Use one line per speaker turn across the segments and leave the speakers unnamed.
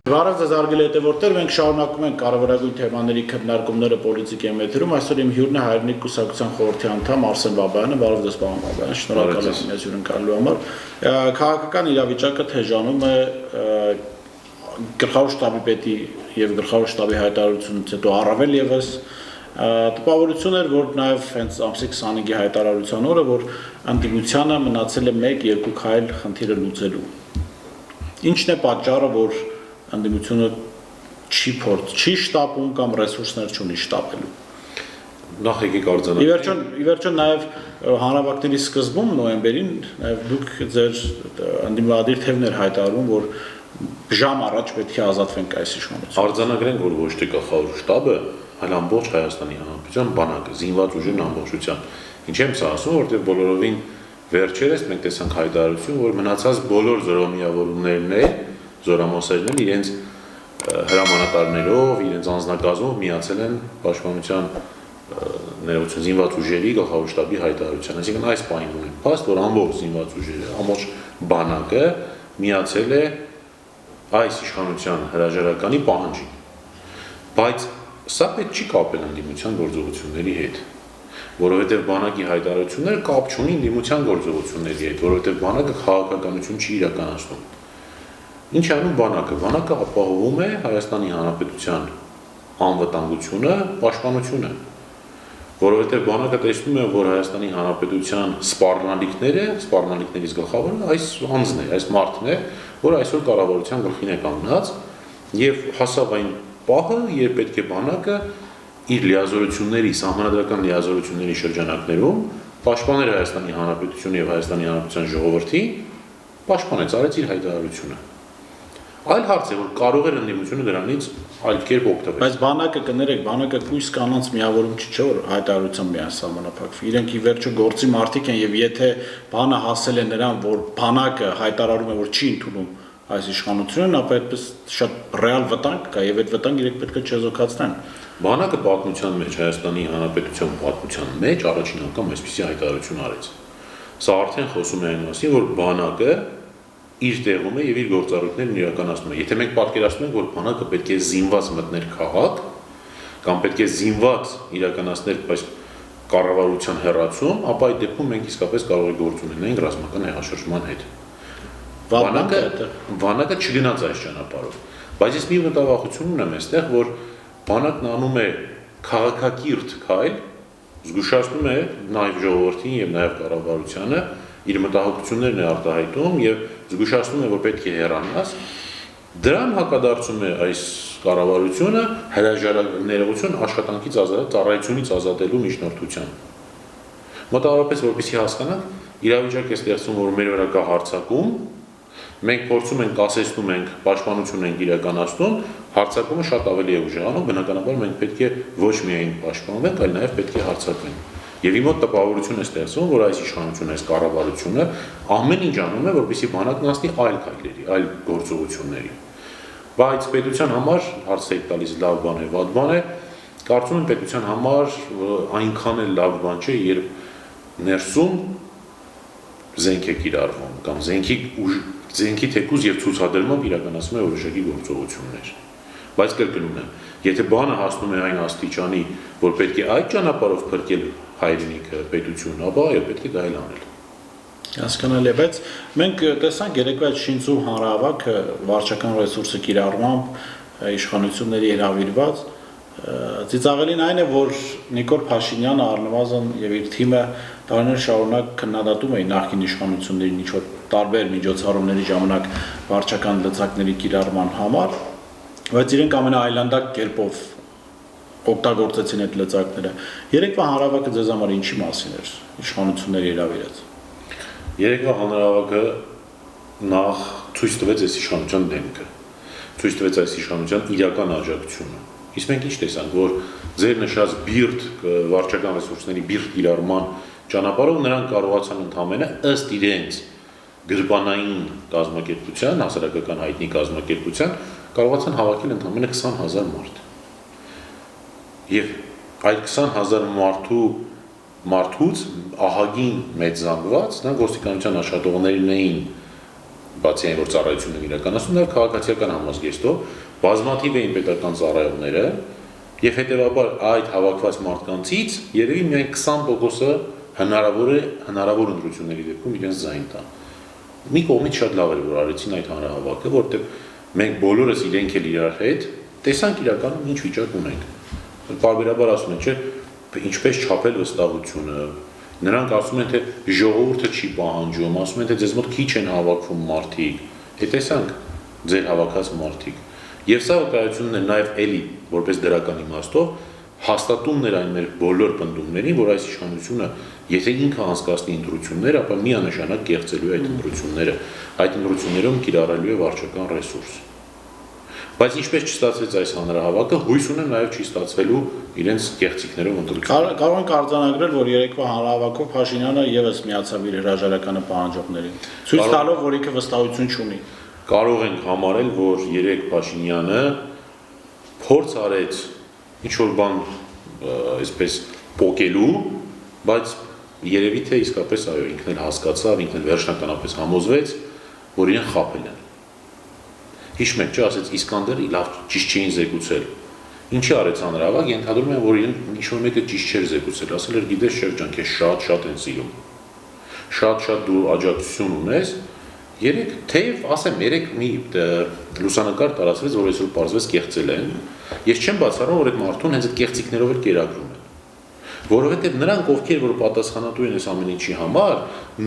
Բարև ձեզ արգել հետևորդներ, մենք շարունակում ենք կարևորագույն թեմաների քննարկումները պոլիտիկայի մեթերում, այսօր իմ հյուրն է Հայրենիք կուսակցության խորհրդի անդամ Արսեն Բաբայանը, բարև ձեզ պարոն Բաբայան, շնորհակալ եմ ինձ հյուրընկալելու համար։ Քաղաքական իրավիճակը թեժանում է գլխավոր շտաբի պետի եւ գլխավոր շտաբի հայտարարությունից հետո առավել եւս տպավորություն էր, որ նաեւ հենց ամսի 25-ի հայտարարության օրը, որ անդիմությանը մնացել է 1-2 քայլ խնդիրը լուծելու։ Ինչն է պատճառը, որ անդիմությունը չի շտապում կամ ռեսուրսներ չունի շտապելու։
Նախ եկեք արձանագրենք։
Ի վերջո նաև հանրավակների սկզբում նոյեմբերին նաև դուք ձեր անդիմադիր թևներ հայտարարում, որ ժամ առաջ պետք է ազատվենք այս իշխանությունից։
Արձանագրենք, որ ոչ թե գլխավոր շտաբը, այլ ամբողջ Հայաստանի Հանրապետության բանակը, զինված ուժերն ամբողջությամբ։ Ինչ եմ սա ասում, որտեղ բոլորովին վերջերս մենք տեսանք հայտարարություն, որ մնացած բոլոր զորամիավորումներն զորամասերն իրենց հրամանատարներով, իրենց անձնակազմով միացել են պաշտպանության ներողություն զինված ուժերի գլխավոր շտաբի հայտարարության։ Այսինքն այս պահին ունենք փաստ, որ ամբողջ զինված ուժերը, ամբողջ բանակը միացել է այս իշխանության հրաժարականի պահանջին։ Բայց սա պետք չի կապել ընդդիմության գործողությունների հետ, որովհետև բանակի հայտարարությունները կապ չունի ընդդիմության գործողությունների հետ, որովհետև բանակը քաղաքականություն չի իրականացնում։ Ինչ անում բանակը։ Բանակը ապահովում է Հայաստանի Հանրապետության անվտանգությունը, պաշտպանությունը, որովհետև բանակը տեսնում է, որ Հայաստանի Հանրապետության սպառնալիքներից գլխավորը այս անձն է, այս մարդն է, որ այսօր կառավարության գլխին է կանգնած եւ հասավ այն պահը, երբ պետք է բանակը իր լիազորությունների, սահմանադրական լիազորությունների շրջանակներում պաշտպաներ Հայաստանի Հանրապետությունը եւ Հայաստանի Հանրապետության ժողովրդի, պաշտպանեց, արեց իր հայտարարությունը։ Այլ հարց է, որ կարող էր ընդդիմությունը դրանից այլ կերպ օգտվել։
Բայց բանակը կներեք, բանակը կույս կանանց միավորում չէ, որ հայտարարությամբ միայն սահմանափակվի։ Իրենք ի վերջո գործի մարդիկ են եւ եթե բանը հասել է նրան, որ բանակը հայտարարում է, որ չի ընդունում այս իշխանությունն, ապա այդպես շատ ռեալ վտանգ կա եւ այդ վտանգը իրենք պետք է չեզոքացնեն։
Բանակը պատմության մեջ, Հայաստանի Հանրապետության պատմության մեջ առաջին անգամ այսպիսի հայտարարություն արեց։ Սա արդեն խոսում է այն մասին, որ բանակը իր տեղում է եւ իր գործառույթներն իրականացնում է։ Եթե մենք պատկերացնում ենք, որ բանակը պետք է զինված մտներ քաղաք, կամ պետք է զինված իրականացներ այս կառավարության հեռացում, ապա այդ դեպքում մենք իսկապես կարող ենք գործ ունենալ ռազմական հեղաշրջման հետ։ Բանակը չգնաց այս ճանապարհով։ Բայց ես մի մտավախություն ունեմ այստեղ, որ բանակն անում է քաղաքակիրթ քայլ, զգուշացնում է նաեւ ժողովրդին եւ նաեւ կառավարությանը իր մտահոգություններն է արտահայտում եւ զգուշացնում է, որ պետք է հեռանաս, դրան հակադարձում է այս կառավարությունը հրաժարակներողություն աշխատանքից ծառայությունից ազատելու միջնորդությամբ։ Մոտավորապես որպեսզի հասկանանք, իրավիճակ է ստեղծում, որ մեր վրա կա հարձակում, մենք փորձում ենք կասեցնում ենք, պաշտպանություն ենք իրականացնում, հարձակումը շատ ավելի է ուժեղանում, բնականաբար մենք պետք է ոչ միայն պաշտպանվենք, այլ նաև պետք է հարձակվենք։ Եվ իմ մոտ տպավորություն է ստեղծվում, որ այս իշխանությունը, այս կառավարությունը ամեն ինչ անում է, որպեսզի բանակն անցնի այլ քայլերի, այլ գործողությունների։ Բայց պետության համար հարց եք տալիս լավ բան է, վատ բան է, կարծում եմ պետության համար այնքան էլ լավ բան չէ, երբ ներսում զենք է կիրառվում կամ զենքի թեկուզ եւ ցուցադրմամբ իրականացում է որոշակի գործողություններ։ Բայց կրկնում եմ, եթե բանը հասնում է այն աստիճանի, որ պետք է այդ ճանապարհով փրկել հայրենիքը, պետությունը, ապա այո, պետք է դա էլ անել։
Հասկանալի է, բայց մենք տեսանք երեկվա Շինցու հանրահավաքը վարչական ռեսուրսը կիրառմամբ իշխանությունների հրավիրված ծիծաղելին այն է, որ Նիկոլ Փաշինյանը առնվազն եւ իր թիմը տարիներ շարունակ քննադատում էին նախկին իշխանություններին ինչ-որ տարբեր միջոցառումների ժամանակ վարչական լծակների կիրառման համար, բայց իրենք ամենաայլանդակ կերպով օգտագործեցին այդ լծակները։ Երեկվա հանրահավաքը ձեզ համար ինչի մասին էր իշխանությունների հրավիրած։
Երեկվա հանրահավաքը նախ ցույց տվեց այս իշխանության դեմքը, ցույց տվեց այս իշխանության իրական աջակցությունը։ Իսկ մենք ինչ տեսանք, որ ձեր նշած բիրտ վարչական ռեսուրսների բիրտ կիրառման ճանապարհով նրանք կարողացան ընդհանրապես ըստ իրենց գրպանային կազմակերպության, հասարակական հայտնի կազմակերպության կարողացան հավաքել ընդհանրապես 20,000 մարդ։ Եվ այդ 20,000 մարդուց ահագին մեծ զանգված, նա ոստիկանության աշխատողներն էին բացի այն որ ծառայություններ իրականացնում, նաև քաղաքացիական համազգեստով բազմաթիվ էին պետական ծառայողները, եւ հետեւաբար այդ հավաքված մարդկանցից երևի միայն 20%-ը հնարավոր ընտրությունների դեպքում իրենց ձայն տան։ Մի կողմից շատ լավ էր որ արեցին այդ հանրահավաքը, որտեղ մենք բոլորս իրենք էլ իրար հետ տեսանք իրականում ինչ վիճակ ունենք։ Պարբերաբար ասում են, չէ, ինչպես չափել վստահությունը, նրանք ասում են, թե ժողովուրդը չի պահանջում, ասում են, թե ձեզ մոտ քիչ են հավաքվում մարդիկ, տեսանք ձեր հավաքած մարդիկ։ Եվ սա վկայությունն է նաև էլի, որպես դրական իմաստով, հաստատումն էր այն մեր բոլոր պնդումներին, որ այս իշխանությունը, եթե ինքը անցկացնի ընտրություններ, ապա միանշանակ կեղծելու է այդ ընտրությունները, այդ ընտրություններում կիրառելու է վարչական ռեսուրս։ Բայց ինչպես չստացվեց այս հանրահավաքը, հույս ունեմ նաև չի ստացվելու իրենց կեղծիքներով ընտրություն։
Կարող ենք արձանագրել, որ երեկվա հանրահավաքով Փաշինյանը եւս միացավ իր հրաժարականը պահանջողներին, ցույց տալով, որ ինքը վստահություն չունի։
Կարող ենք համարել, որ երեք Փաշինյանը փորձ արեց ինչ-որ բան այսպես պոկելու, բայց երևի թե իսկապես այո, ինքն էլ հասկացավ, ինքն էլ վերջնականապես համոզվեց, որ իրեն խաբել են։ Հիշում եք, չէ, ասեց Իսկանդերը լավ ճիշտ չէին զեկուցել։ Ինչի արեց հանրահավաք, ենթադրում են, որ իրեն ինչ-որ մեկը ճիշտ չէր զեկուցել, ասել էր գիտես Շևջան, քեզ շատ են սիրում։ Շատ դու աջակցություն ունես։ Երեք, թեև ասեմ, երեք մի լուսանկար տարածվեց, որ այսօր պարզվեց կեղծել են։ Ես չեմ բացառում, որ այդ մարդուն հենց այդ կեղծիքներով էլ կերակրում են։ Որովհետև նրանք, ովքեր որ պատասխանատու են այս ամեն ինչի համար,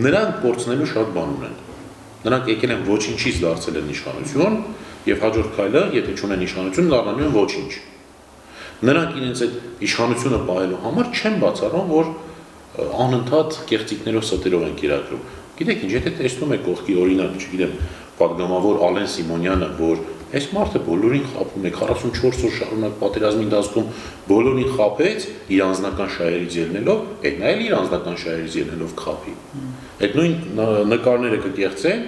նրանք կորցնելու շատ բան ունեն։ Նրանք եկել են ոչինչից դարձել են իշխանություն, եւ հաջորդ քայլը, եթե չունեն իշխանություն, դառնալու են ոչինչ։ Նրանք իրենց այդ իշխանությունը պահելու համար չեն բացառում, որ անընդհատ կեղծիքներով ստերով են կերակրում։ Գիտեք ինչ, եթե տեսնում եք կողքի օրինակ, չգիտեմ, պատգամավոր Ալեն Սիմոնյանը, որ այս մարդը բոլորին խաբում է 44 օր շարունակ պատերազմի ընթացքում բոլորին խաբեց իր անձնական շահերից ելնելով, այդ նա էլ իր անձնական շահերից ելնելով կխաբի։ Այդ նույն նկարները կկեղծեն,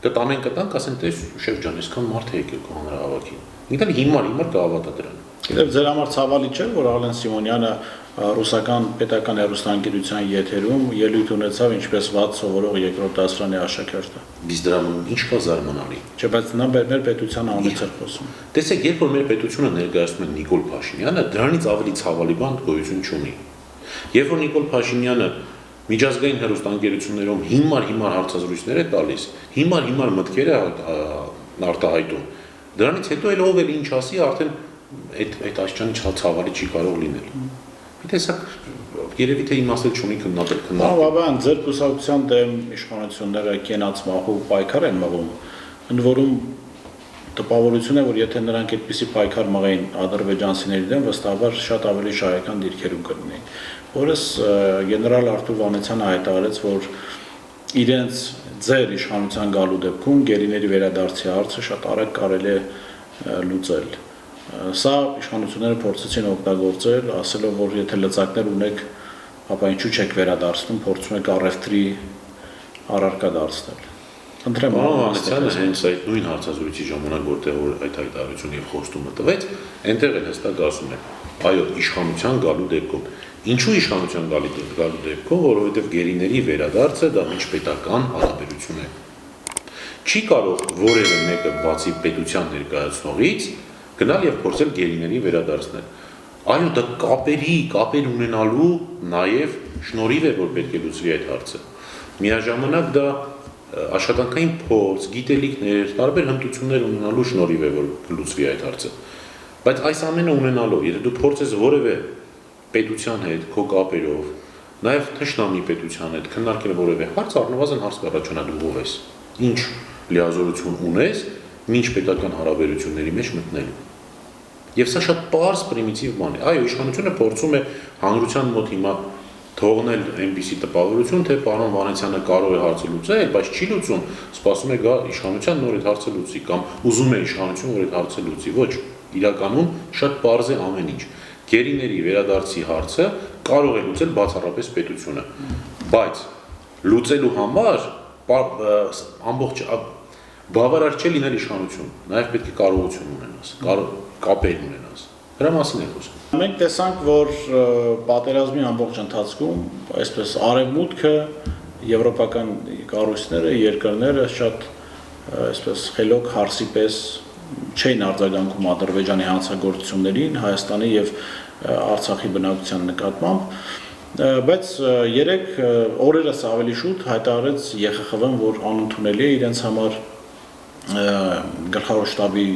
կտանեն կտանք, ասեն տես Շևջան, այսքան մարդ է եկել քո հանրահավաքին։ Ինքն հիմար կհավատա դրան։
Գիտեք, ձեր համար ցավալի չէ, որ Ալեն Սիմոնյանը ռուսական պետական հեռուստաընկերության եթերում ելույթ ունեցավ ինչպես վատ սովորող երկրորդ դասարանի աշակերտը։
Իսկ դրանում ինչ կա զարմանալի։
Չէ, բայց նա մեր պետության անունից էր խոսում։
Տեսեք, երբ որ մեր պետությունը ներկայացնում են Նիկոլ Փաշինյանը, դրանից ավելի ցավալի բան գոյություն չունի։ Երբ որ Նիկոլ Փաշինյանը միջազգային հեռուստաընկերություններում հիմար հարցազրույցներ է տալիս, հիմար մտքեր է արտահայտում, դրանից հետո էլ ով էլ ինչ ասի, արդեն այդ աշխանի ցավալի չի կարող լինել։ Տեսակ երևի թե իմաստել չունի քննադատել։
Բավական ձեր կուսակցության դեմ իշխանությունները կենաց մահու պայքար են մղում, ընդ որում տպավորություն է, որ եթե նրանք այդպիսի պայքար մղեին ադրբեջանցիների դեմ, վստահաբար շատ ավելի շահեկան դիրքերում կլինեին։ Որս գեներալ Արթուր Վանեցյանը հայտարարեց, որ իրենց ձեր իշխանության գալու դեպքում գերիների վերադարձի հարցը շատ արագ կարելի է լուծել։ Սա իշխանությունները փորձեցին օգտագործել, ասելով, որ եթե լծակներ ունեք, ապա ինչու չեք վերադարձնում, փորձում եք առևտրի առարկա դարձնել։ Խնդրեմ,
Վանեցյանը հենց այդ նույն հարցազրույցի ժամանակ, որտեղ որ այդ հայտարարությունը եւ խոստումը տվեց, այնտեղ էլ հստակ ասում է, այո, իշխանության գալու դեպքում։ Ինչու իշխանության գալու դեպքում, որովհետեւ գերիների վերադարձը դա միջպետական հարաբերություն է։ Չի կարող որևէ մեկը բացի պետության ներկայացնողից գնալ եւ փորձել գերիների վերադարձնել։ Այո, դա կապեր ունենալու նաեւ շնորհիվ է, որ պետք է լուծվի այդ հարցը։ Միաժամանակ դա աշխատանքային փորձ, գիտելիքներ, տարբեր հմտություններ ունենալու շնորհիվ է, որ լուծվի այդ հարցը։ Բայց այս ամենը ունենալով, եթե դու փորձես որևէ պետության հետ, քո կապերով, նաեւ թշնամի պետության հետ քննարկել որևէ հարց, առնվազն հարց կառաջանա դու ով ես։ Ինչ լիազորություն ունես մինչ պետական հարաբերությունների մեջ մտնելու։ Եվ սա շատ պարզ պրիմիտիվ բան է։ Այո, իշխանությունը փորձում է հանրության մոտ հիմա թողնել այնպիսի տպավորություն, թե պարոն Վանեցյանը կարող է հարցը լուծել, բայց չի լուծում, սպասում է գա իշխանության նոր այդ հարցը լուծի կամ ուզում է իշխանություն որ այդ հարցը լուծի։ Ոչ, իրականում շատ պարզ է ամեն ինչ։ Գերիների վերադարձի հարցը կարող է լուծել բացառապես պետությունը, բայց լուծելու համար ամբողջ բավարար չէ լինել իշխանություն, նաև պետք է կարողություն ունենաս, կապեր ունենաս։ Դրա մասին է խոսքը։
Մենք տեսանք, որ պատերազմի ամբողջ ընթացքում այսպես արևմուտքը, եվրոպական կառույցները, երկրները շատ այսպես խելոք հարսի պես չէին արձագանքում Ադրբեջանի հանցագործություններին Հայաստանի եւ Արցախի բնակության նկատմամբ, բայց երեք օրերս ավելի շուտ հայտարարեց ԵԽԽՎ-ն, որ անընդունելի է իրենց համար գլխավոր շտաբի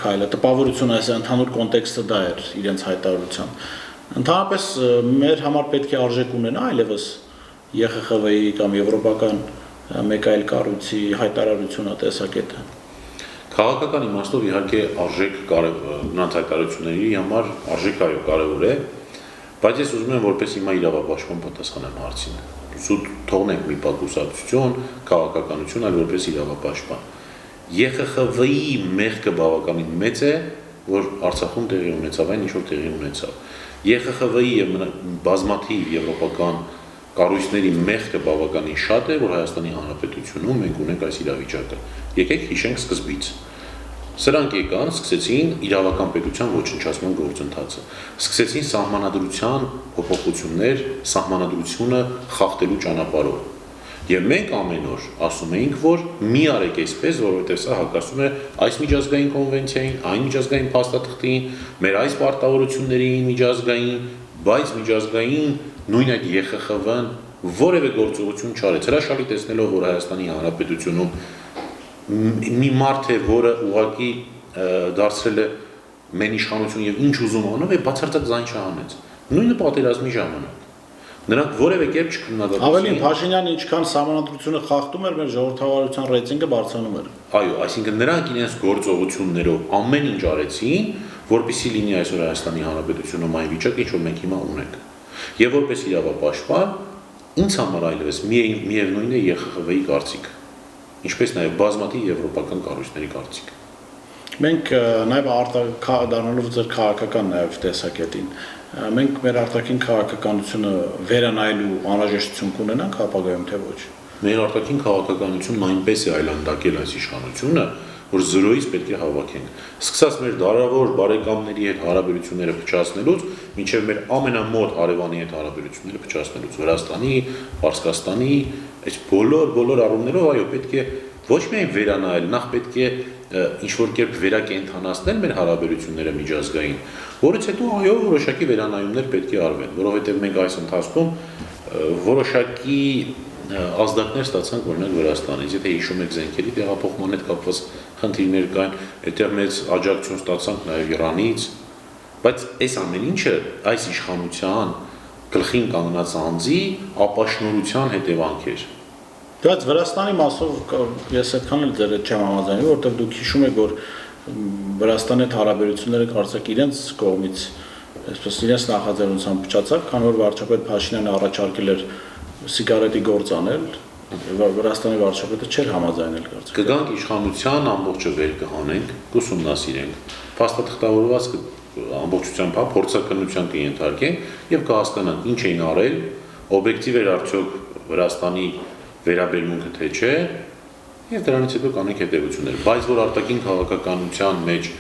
քայլը, տպավորությունը, այս ընդհանուր կոնտեքստը դա էր իրենց հայտարարության։ Ընդհանրապես մեր համար պետք է արժեք ունենա այլևս ԵԽԽՎ-ի կամ եվրոպական մեկ այլ կառույցի հայտարարությունը տեսակետը։
Քաղաքական իմաստով իհարկե արժեք նրանց հայտարարությունների համար արժեք այո կարևոր է, բայց ես ուզում եմ որպես հիմա իրավապաշտպան պատասխանեմ հարցին։ Սուտ թողնենք մի պատուսակցություն, քաղաքականություն, այլ որպես իրավապաշտպան։ ԵԽԽՎ-ի մեղքը բավականին մեծ է, որ Արցախում տեղի ունեցավ այն, ինչ որ տեղի ունեցավ։ ԵԽԽՎ-ի եւ բազմաթիվ եվրոպական կառույցների մեղքը բավականին շատ է, որ Հայաստանի Հանրապետությունում մենք ունենք այս իրավիճակը։ Եկեք հիշենք սկզբից։ Սրանք եկան, սկսեցին իրավական պետության ոչնչացման գործընթացը, սկսեցին սահմանադրության փոփոխություններ, սահմանադրությունը խախտելու ճանապարհով։ Եվ մենք ամեն օր ասում էինք, որ մի արեք այսպես, որովհետև սա հակասում է այս միջազգային կոնվենցիային, այն միջազգային փաստաթղթին, մեր այս պարտավորություններին միջազգային, բայց միջազգային նույն այդ ԵԽԽՎ-ն որևէ գործողություն չարեց։ Հրաշալի տեսնելով, որ Հայաստանի Հանրապետությունում մի մարդ է, որը ուղղակի դարձրել է մեն իշխանություն եւ ինչ ուզում անում է, բացարձակ զայն չհանեց։ Նույնը պատերազմի ժամանակ։ Նրանք որևէ կերպ չքննադատեցին։
Ավելին Փաշինյանը ինչքան սահմանադրությունը խախտում էր, մեր ժողովրդավարության ռեյտինգը բարձրանում էր։
Այո, այսինքն նրանք իրենց գործողություններով ամեն ինչ արեցին, որպեսզի լինի այսօր Հայաստանի Հանրապետությունում այն վիճակը, ինչ որ մենք հիմա ունենք։ Եվ որպես իրավապաշտպան, ինձ համար այլևս միևնույն է ԵԽԽՎ-ի կարծիքը, ինչպես նաև բազմաթիվ եվրոպական կառույցների կարծիքը։
Մենք նաև դառնալով ձեր քաղաքական նաև տեսակետին, մենք մեր արտաքին քաղաքականությունը վերանայելու անհրաժեշտություն կունենանք ապագայում թե ոչ։
Մեր արտաքին քաղաքականությունն այնպես է այլանդակել այս իշխանությունը, որ զրոյից պետք է հավաքենք։ Սկսած մեր դարավոր բարեկամների հետ հարաբերությունները փչացնելուց, մինչև մեր ամենամոտ հարևանի հետ հարաբերությունները փչացնելուց, Վրաստանի, Պարսկաստանի, այս բոլոր առումներով այո, պետք է ոչ միայն վերանայել, նախ պետք է ինչ-որ կերպ վերակենդանացնել մեր հարաբերությունները միջազգային, որից հետո այո, որոշակի վերանայումներ պետք է արվեն, որովհետև մենք այս ընթացքում որոշակի ազդակներ ստացանք օրինակ Վրաստանից, եթե հիշում եք զենքերի տեղափոխման հետ կապված խնդիրներ կային, այդտեղ մեծ աջակցություն ստացանք նաև Իրանից, բայց այս ամեն ինչը այս իշխանության գլխին կանգնած անձի ապաշնորհության հետևանք էր։
Բայց Վրաստանի մասով ես այդքան էլ ձեր հետ չեմ համաձայնվում, որովհետև դուք հիշում եք, որ Վրաստանի հետ հարաբերությունները կարծեք իրենց կողմից, այսպես իրենց նախաձեռնությամբ փչացավ, քանի որ վարչապետ Փաշինյանը առաջարկել էր սիգարետի գործ անել, Վրաստանի վարչապետը չէր համաձայնել կարծեք։
Կգանք իշխանության ամբողջը վեր կհանենք, կուսումնասիրենք, փաստաթղթավորված ամբողջությամբ փորձակնության կենթարկենք եւ կհասկանանք ինչ էին արել, օբյեկտիվ էր արդյոք Վրաստանի վերաբերմունքը թե չէ, եւ դրանից հետո կանենք հետեւություններ, բայց որ արտաքին քաղաքականության մեջ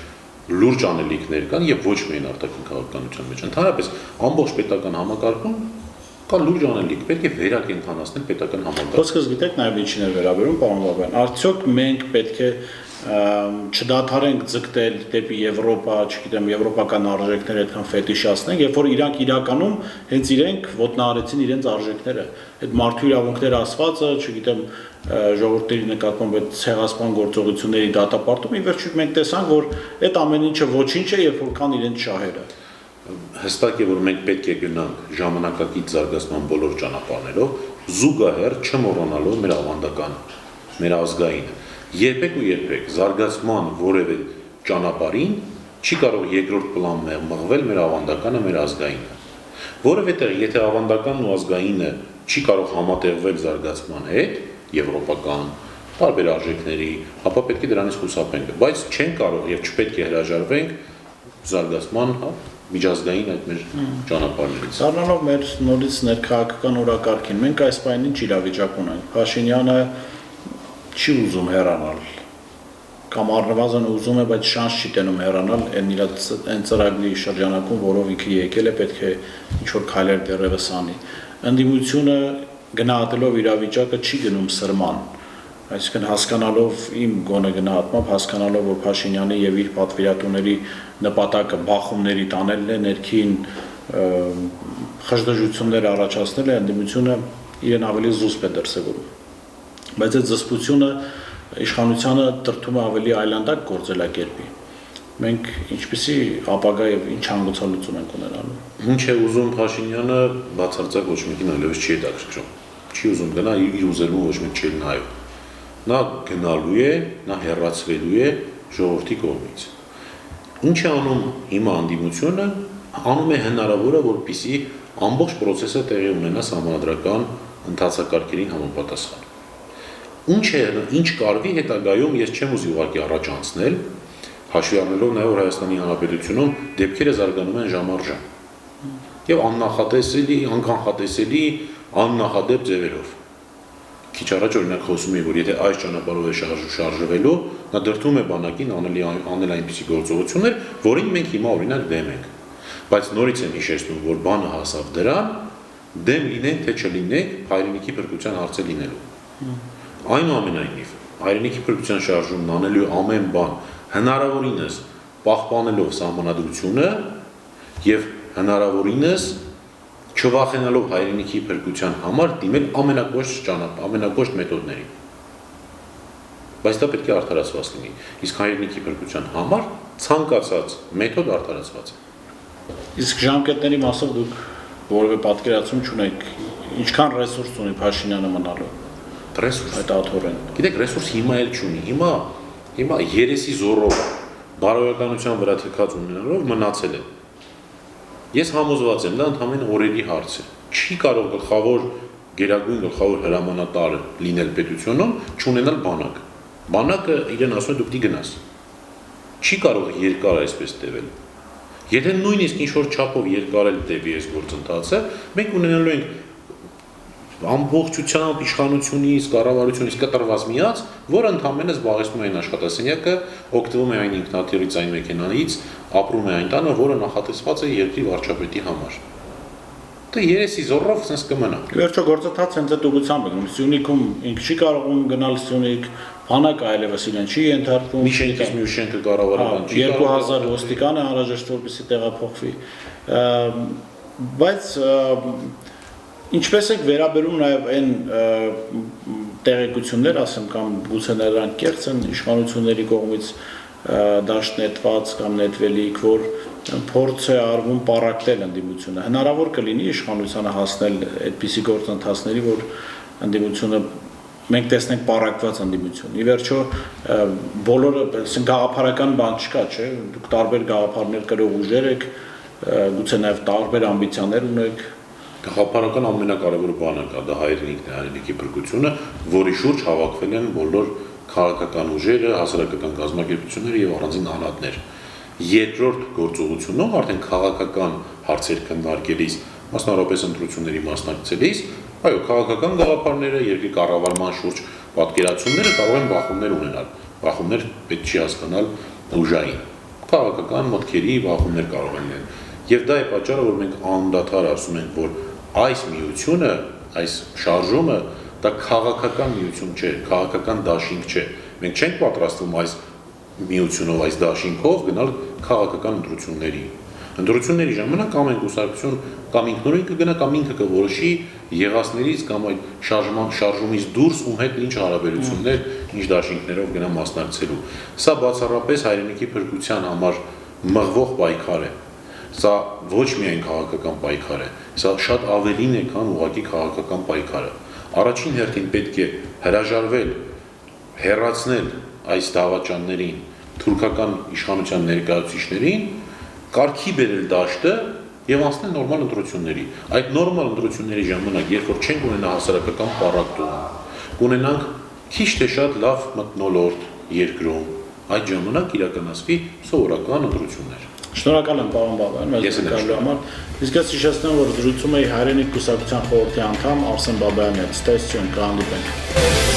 լուրջ անելիքներ կան եւ ոչ միայն արտաքին քաղաքականության մեջ, ընդհանրապես ամբողջ պետական համակարգում կա լուրջ անելիք, պետք է վերակենդանացնել պետական համակարգը։
Խոսքս գիտեք նաեւ ինչին է վերաբերում, պարոն Բաբյան, արդյոք մենք պետք է չդադարենք ձգտել դեպի Եվրոպա, չգիտեմ, եվրոպական արժեքներ այդքան ֆետիշացնենք, երբ որ իրանք իրականում հենց իրենք ոտնահարեցին իրենց արժեքները։ Այդ մարդու իրավունքները ասվածը, չգիտեմ, ժողովրդերի նկատմամբ այդ ցեղասպան գործողությունների դատապարտումը, ի վերջո մենք տեսանք, որ այդ ամեն ինչը ոչինչ է, երբ որ կան իրենց շահերը։
Հստակ է, որ մենք պետք է գնանք ժամանակակից զարգացման բոլոր ճանապարհներով, զուգահեռ չմոռանալով մեր ավանդականը, մեր ազգայինը։ Երբեք ու երբեք զարգացման որևէ ճանապարհին չի կարող երկրորդ պլան մղվել մեր ավանդականը, մեր ազգայինը։ Որովհետև եթե ավանդականն ու ազգայինը չի կարող համատեղվել զարգացման հետ, եվրոպական տարբեր արժեքների, ապա պետք է դրանից խուսափենք, բայց չեն կարող եւ չպետք է հրաժարվենք զարգացման, միջազգային այդ մեր ճանապարհներից։
Դառնալով մեր նորից ներքաղաքական օրակարգին, մենք այս պահին ինչ իրավիճակ ունենք։ Փաշինյանը չի ուզում հեռանալ կամ առնվազն ուզում է, բայց շանս չի տենում հեռանալ այն ծրագրի շրջանակում, որով ինքը եկել է, պետք է ինչ-որ քայլեր դեռևս անի։ Ընդդիմությունը գնահատելով իրավիճակը չի գնում սրման, Այսինքն հասկանալով իմ գոնե գնահատմամբ հասկանալով որ Փաշինյանի եւ իր պատվիրատուների նպատակը բախումների տանելն է ներքին խժդժություններ առաջացնել է ընդդիմությունը իրեն ավելի զուսպ է դրսևորում բայց այդ զսպությունը իշխանությանը տրտում է ավելի այլանդակ գործելակերպի մենք ինչպեսի ապագա եւ ինչ հանգուցալուծում ենք ունենալու
Ինչ է ուզում Փաշինյանը բացարձակ ոչ մեկին այլևս չի հետաքրքրում չի ուզում գնա իր ուզերում ոչ մեկ չի նայում Նա գնալու է, նա հեռացվելու է ժողովրդի կողմից։ Ինչ է անում հիմա անդիմությունը, անում է հնարավորը, որպեսզի ամբողջ process-ը տեղի ունենա համանդրական ընթացակարգերին համապատասխան։ Ինչ կարվի հետագայում ես չեմ ուզի ուղղակի առաջ անցնել, հաշվի առնելով նաև որ Հայաստանի Հանրապետությունում դեպքերը զարգանում են ժամ-առ-ժամ։ Եվ աննախատեսելի, անկանխատեսելի, աննախադեպ ձևերով։ Քիչ առաջ օրինակ խոսում էի, որ եթե այս ճանապարհով է շարժվելու, նա դրդում է բանակին անել այնպիսի գործողություններ, որին մենք հիմա օրինակ դեմ ենք։ Բայց նորից եմ հիշեցնում, որ բանը հասավ դրան, դեմ լինենք թե չլինենք, հայրենիքի փրկության հարցը լինելու։ Այնուամենայնիվ, հայրենիքի փրկության շարժումն անելու ամեն բան հնարավորինս պահպանելով սահմանադրությունը եւ հնարավորինս չվախենալով հայրենիքի փրկության համար դիմել ամենակոշտ մեթոդներին։ Բայց դա պետք է արդարացված լինի։ Իսկ հայրենիքի փրկության համար ցանկացած մեթոդ արդարացված է։
Իսկ ժամկետների մասով դուք որևէ պատկերացում չունեք, ինչքան ռեսուրս ունի Փաշինյանը մնալու։
Ռեսուրս
այդ աթորեն։
Գիտեք, ռեսուրս հիմա էլ չունի։ Հիմա երեսի զորով բարոյականության վրա թքած ունենալով մնացել է։ Ես համոզված եմ, դա ընդհանրապես օրերի հարց է։ Չի կարող գերագույն գլխավոր հրամանատար լինել պետությունում, չունենալ բանակ։ Բանակը իրեն ասում է դու պիտի գնաս։ Չի կարող երկար այսպես տևել։ Եթե նույնիսկ ինչ-որ չափով երկարել տևի այս գործընթացը, մենք ունենալու ենք ամբողջությամբ իշխանությունից, կառավարությունից կտրված միած, որը ընդհանրապես զբաղեցնում է այն աշխատասենյակը, օգտվում է այն ինքնաթիռից, այն մեքենայից, ապրում է այն տանը, որը նախատեսված է երկրի վարչապետի համար։ Դա երեսի զորով sense կմնա։
Վերջո գործընթացը հենց այդ ուղղությամբ է։ Սյունիքում ինքը չի կարող գնալ Սյունիք, բանակը այլևս իրեն չի ենթարկվում։
Մի շենքից մյուս շենքը կառավարական չի։
2000 ոստիկան է անհրաժեշտ որպեսզի տեղափոխվի։ Բայց ինչպես եք վերաբերում նաև այն տեղեկություններ, ասեմ, կամ գուցե նրանք կեղծ են իշխանությունների կողմից դաշնետված կամ նետվելիք, որ փորձ է արվում պառակտել ընդդիմությունը։ Հնարավոր կլինի իշխանությանը հասնել այդպիսի գործընթացների, որ ընդդիմությունը մենք տեսնենք պառակտված ընդդիմություն։ Ի վերջո բոլորը գաղափարական բան չկա, չէ՞։ Դուք տարբեր գաղափարներ կրող ուժեր եք, գուցե նաև տարբեր ամբիցիաներ ունեք։
Գաղափարական ամենակարևոր բանը կա, դա հայրենիքն է, հայրենիքի փրկությունը, որի շուրջ հավաքվել են բոլոր քաղաքական ուժերը, հասարակական կազմակերպությունները եւ առանձին անհատներ։ Երկրորդ գործողությունում արդեն քաղաքական հարցեր քննարկելիս, մասնավորապես ընտրությունների մասնակցելիս, այո, քաղաքական գաղափարները, երկրի կառավարման շուրջ պատկերացումները կարող են բախումներ ունենալ։ Բախումներ պետք չի հասկանալ ուժային։ Քաղաքական մտքերի բախումներ կարող են լինել։ Եվ դա է պատճառը, որ մենք անդադար ասում ենք, որ այս միությունը, այս շարժումը դա քաղաքական միություն չէ, քաղաքական դաշինք չէ։ Մենք չենք պատրաստվում այս միությունով, այս դաշինքով գնալ քաղաքական ընտրությունների։ Ընտրությունների ժամանակ կամ են կուսակցություն, կամ ինքնուրույն կգնա, կամ ինքը կորոշի եղածներից կամ այդ շարժումից դուրս ում հետ ինչ հարաբերություններ, ինչ դաշինքներով գնա մասնակցելու։ Սա բացառապես հայրենիքի փրկության համար մղվող պայքար է։ Սա ոչ միայն քաղաքական պայքար է, սա շատ ավելին է, քան ուղղակի քաղաքական պայքարը։ Առաջին հերթին պետք է հրաժարվել, հեռացնել այս դավաճաններին, թուրքական իշխանության ներկայացուցիչներին, կարգի բերել դաշտը եւ անցնել նորմալ ընտրությունների։ Այդ նորմալ ընտրությունների ժամանակ, երբ որ չենք ունենա հասարակական պառակտում, կունենանք քիչ թե շատ լավ մթնոլորտ երկրում, այդ ժամանակ իրականացվի սովորական ընտրություններ։
Շնորհակալ եմ, պարոն Բաբայան, մեզ գալու համար։ Իսկ ես հիշեցնեմ, որ զրուցում էի հայրենիք կուսակցության խորհրդի անդամ Արսեն Բաբայանի հետ։ Ստեսություն, կհանդիպենք։